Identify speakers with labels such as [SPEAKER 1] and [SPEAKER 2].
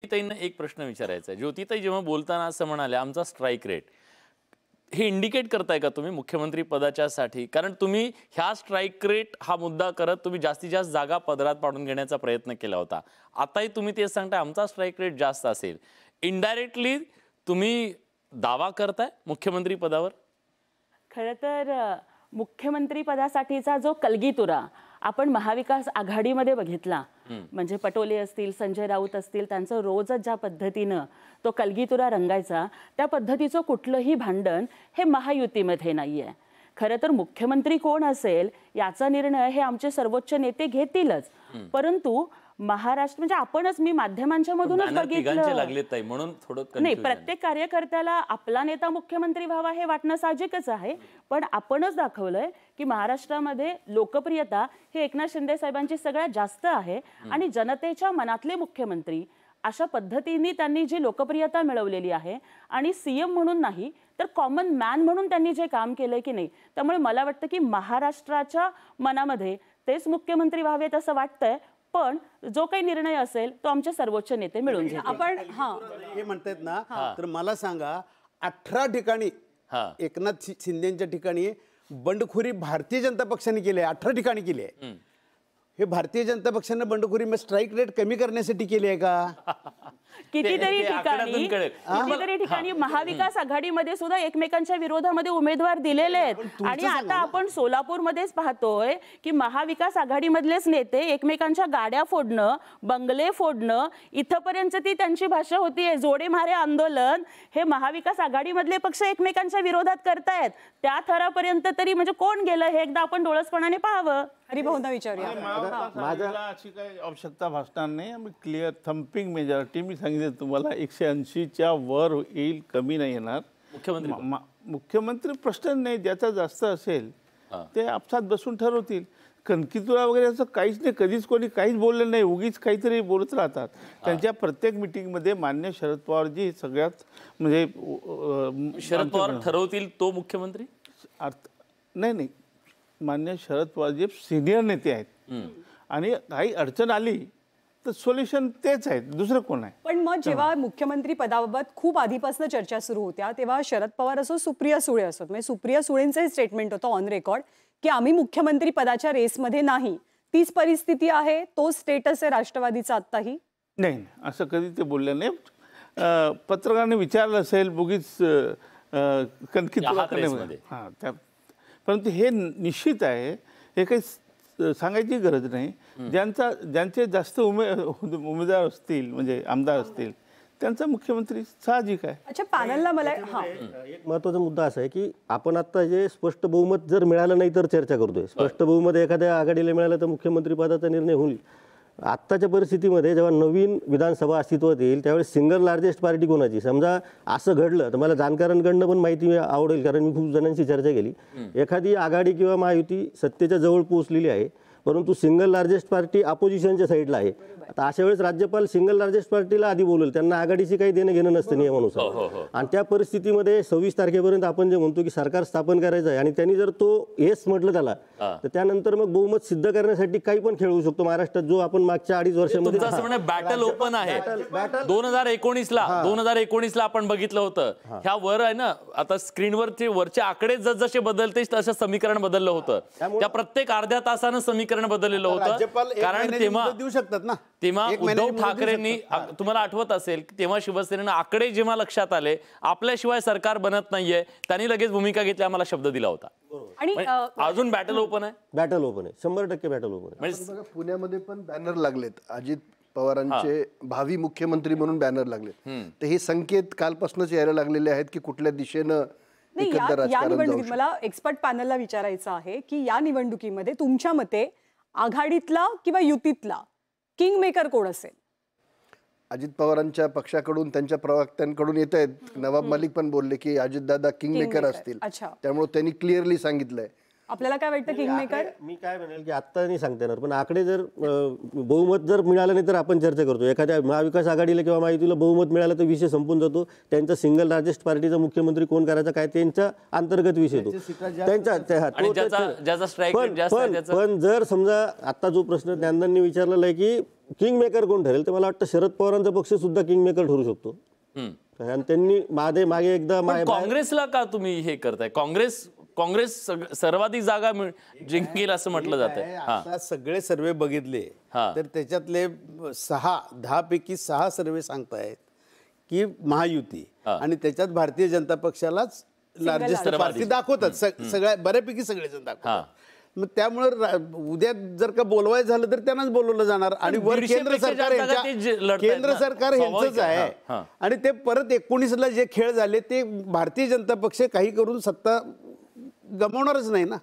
[SPEAKER 1] ज्योतिताईंना एक प्रश्न विचारायचा आहे. ज्योतिताई जेव्हा बोलताना असं म्हणाले आमचा स्ट्राईक रेट, हे इंडिकेट करताय का तुम्ही मुख्यमंत्री पदाच्यासाठी? कारण तुम्ही ह्या स्ट्राईक रेट हा मुद्दा करत तुम्ही जास्तीत जास्त जागा पदरात पाडून घेण्याचा प्रयत्न केला होता. आताही तुम्ही तेच सांगताय आमचा स्ट्राईक रेट जास्त असेल. इनडायरेक्टली तुम्ही दावा करताय मुख्यमंत्री पदावर.
[SPEAKER 2] खरं तर मुख्यमंत्री पदासाठीचा जो कलगीतुरा आपण महाविकास आघाडीमध्ये बघितला, म्हणजे पटोले असतील, संजय राऊत असतील, त्यांचं रोजच ज्या पद्धतीनं तो कलगीतुरा रंगायचा, त्या पद्धतीचं कुठलंही भांडण हे महायुतीमध्ये नाहीये. खरं तर मुख्यमंत्री कोण असेल याचा निर्णय हे आमचे सर्वोच्च नेते घेतीलच, परंतु महाराष्ट्र म्हणजे आपणच मी माध्यमांच्या मधूनच बघितलं
[SPEAKER 1] म्हणून थोडं
[SPEAKER 2] नाही, प्रत्येक कार्यकर्त्याला आपला नेता मुख्यमंत्री व्हावा हे वाटणं साहजिकच आहे, पण आपणच दाखवलंय की महाराष्ट्रामध्ये लोकप्रियता हे एकनाथ शिंदे साहेबांची सगळ्यात जास्त आहे आणि जनतेच्या मनातले मुख्यमंत्री अशा पद्धतीने त्यांनी जी लोकप्रियता मिळवलेली आहे आणि सीएम म्हणून नाही तर कॉमन मॅन म्हणून त्यांनी जे काम केलंय की नाही, त्यामुळे मला वाटतं की महाराष्ट्राच्या मनामध्ये तेच मुख्यमंत्री व्हावेत असं वाटतंय. पण जो काही निर्णय असेल तो आमचे सर्वोच्च नेते मिळून घेतील.
[SPEAKER 3] आपण हे म्हणतात ना, तर मला सांगा 18 ठिकाणी एकनाथ शिंदेच्या ठिकाणी बंडखोरी भारतीय जनता पक्षाने केली आहे. 18 ठिकाणी केली आहे. हे भारतीय जनता पक्षाने बंडखोरी स्ट्राईक रेट कमी करण्यासाठी केली आहे का?
[SPEAKER 2] कितीतरी ठिकाणी महाविकास आघाडीमध्ये सुद्धा एकमेकांच्या विरोधामध्ये उमेदवार दिलेले आहेत आणि आता आपण सोलापूरमध्येच पाहतोय की महाविकास आघाडीमधलेच नेते एकमेकांच्या गाड्या फोडणं, बंगले फोडणं, इथपर्यंत ती त्यांची भाषा होतीये. जोडे मारे आंदोलन हे महाविकास आघाडीमधले पक्ष एकमेकांच्या विरोधात करतायत. त्या थरापर्यंत तरी म्हणजे कोण गेलं हे एकदा आपण डोळसपणाने पाहावं.
[SPEAKER 4] हरिभाऊंना विचारूया.
[SPEAKER 5] माझ्या अशी काही आवश्यकता भासणार नाही. आम्ही क्लिअर थम्पिंग मेजॉरिटी मी सांगितलं तुम्हाला 180च्या वर येईल, कमी नाही येणार. मुख्यमंत्री प्रश्न नाही, ज्याचा जास्त असेल ते आपसात बसून ठरवतील. कणकीतुरा वगैरे असं काहीच नाही, कधीच कोणी काहीच बोललं नाही, उगीच काहीतरी बोलत राहतात. त्यांच्या प्रत्येक मिटिंगमध्ये मान्य शरद पवारजी सगळ्यात म्हणजे
[SPEAKER 1] शरद पवार ठरवतील तो मुख्यमंत्री
[SPEAKER 5] नाही, मान्य शरद पवार जे सिनियर नेते आहेत आणि काही अडचण आली तर सोल्युशन तेच आहेत, दुसरं कोण आहे.
[SPEAKER 4] पण मग जेव्हा मुख्यमंत्री पदाबाबत खूप आधीपासून चर्चा सुरू होत्या तेव्हा शरद पवार असो, सुप्रिया सुळे असो, म्हणजे सुप्रिया सुळेंचं स्टेटमेंट होतं ऑन रेकॉर्ड की आम्ही मुख्यमंत्री पदाच्या रेसमध्ये नाही. तीच परिस्थिती आहे, तो स्टेटस आहे राष्ट्रवादीचा आत्ताही?
[SPEAKER 5] नाही, असं कधी ते बोलले नाही. पत्रकारांनी विचारलं असेल बुगीच कणकीत, परंतु हे निश्चित आहे, हे काही सांगायची गरज नाही. ज्यांचे जास्त उमेदवार असतील म्हणजे आमदार असतील त्यांचा मुख्यमंत्री साहजिक आहे.
[SPEAKER 4] अच्छा, पॅनलला मला
[SPEAKER 6] एक महत्त्वाचा मुद्दा असा आहे की आपण आता जे स्पष्ट बहुमत जर मिळालं नाही तर चर्चा करतोय. स्पष्ट बहुमत एखाद्या आघाडीला मिळालं तर मुख्यमंत्री पदाचा निर्णय होईल. आत्ताच्या परिस्थितीमध्ये जेव्हा नवीन विधानसभा अस्तित्वात येईल त्यावेळेस सिंगल लार्जेस्ट पार्टी कोणाची, समजा असं घडलं तर मला जाणकारांकडनं पण माहिती आवडेल, कारण मी खूप जणांशी चर्चा केली. एखादी आघाडी किंवा महायुती सत्तेच्या जवळ पोहोचलेली आहे परंतु सिंगल लार्जेस्ट पार्टी अपोजिशनच्या साईडला आहे. आता अशा वेळेस राज्यपाल सिंगल लार्जेस्ट पार्टीला आधी बोलवलं, त्यांना आघाडीशी काही देणं घेणं नसतं नियमानुसार. आणि त्या परिस्थितीमध्ये 26 तारखेपर्यंत आपण जे म्हणतो की सरकार स्थापन करायचं आहे आणि त्यांनी जर तो येस म्हटलं त्याला तर त्यानंतर मग बहुमत सिद्ध करण्यासाठी काही पण खेळू शकतो महाराष्ट्रात, जो आपण मागच्या 2.5 वर्षामध्ये
[SPEAKER 1] बॅटल ओपन आहे. 2019ला आपण बघितलं होतं. ह्या वर आहे ना, आता स्क्रीनवरचे वरचे आकडे जसजसे बदलते तसं समीकरण बदललं होतं. त्या प्रत्येक अर्ध्या तासानं समीकरण बदललेलं होतं. कारण तेव्हा
[SPEAKER 3] देऊ शकतात ना,
[SPEAKER 1] तेव्हा उद्धव ठाकरेंनी, तुम्हाला आठवत असेल तेव्हा शिवसेनेनं आकडे जेव्हा लक्षात आले आपल्याशिवाय सरकार बनत नाहीये, त्यांनी लगेच भूमिका घेतली, आम्हाला शब्द दिला होता.
[SPEAKER 4] आणि
[SPEAKER 1] अजून बॅटल ओपन आहे.
[SPEAKER 6] बॅटल ओपन आहे, 100% बॅटल ओपन आहे.
[SPEAKER 7] पुण्यामध्ये पण बॅनर लागलेत अजित पवारांचे भावी मुख्यमंत्री म्हणून बॅनर लागलेत. तर हे संकेत कालपासूनच यायला लागलेले आहेत की कुठल्या दिशेनं
[SPEAKER 4] या निवडणुकीत मला एक्सपर्ट पॅनलला विचारायचं आहे की या निवडणुकीमध्ये तुमच्या मते आघाडीतला किंवा युतीतला किंग मेकर कोण असेल?
[SPEAKER 7] अजित पवारांच्या पक्षाकडून त्यांच्या प्रवक्त्यांकडून येत आहेत. नवाब मलिक पण बोलले की अजितदादा किंग मेकर असतील, त्यामुळे त्यांनी क्लिअरली सांगितलंय.
[SPEAKER 4] आपल्याला काय वाटतं किंग मेकर?
[SPEAKER 6] मी काय म्हणेल की आत्ता नाही सांगता येणार, पण आकडे जर बहुमत जर मिळालं नाही तर आपण चर्चा करतो. एखाद्या महाविकास आघाडीला किंवा महायुतीला बहुमत मिळालं तर विषय संपून जातो. त्यांचा सिंगल लार्जेस्ट पार्टीचा मुख्यमंत्री कोण करायचा काय त्यांचा अंतर्गत विषय तो त्यांचा. पण जर समजा आता जो प्रश्न ज्ञानदांनी विचारलेला आहे की किंग मेकर कोण ठरेल तर मला वाटतं शरद पवारांचा पक्ष सुद्धा किंग मेकर ठरू शकतो. आणि त्यांनी मागे एकदा
[SPEAKER 1] काँग्रेसला का तुम्ही हे करताय? काँग्रेस सर्वाधिक जागा जिंकेल असं म्हटलं जातंय.
[SPEAKER 3] आता सगळे सर्वे बघितले तर त्याच्यातले 10 पैकी 6 सर्वे सांगतायत की महायुती, आणि त्याच्यात भारतीय जनता पक्षालाच लार्जेस्ट पार्टी दाखवतात. सगळ्या बऱ्यापैकी सगळेजण दाखवतात. मग त्यामुळे उद्या जर का बोलवायचं झालं तर त्यांनाच बोलवलं जाणार. आणि वर केंद्र सरकार यांचंच आहे. आणि ते परत 19ला जे खेळ झाले ते भारतीय जनता पक्ष काही करून सत्ता गमावणारच नाही ना.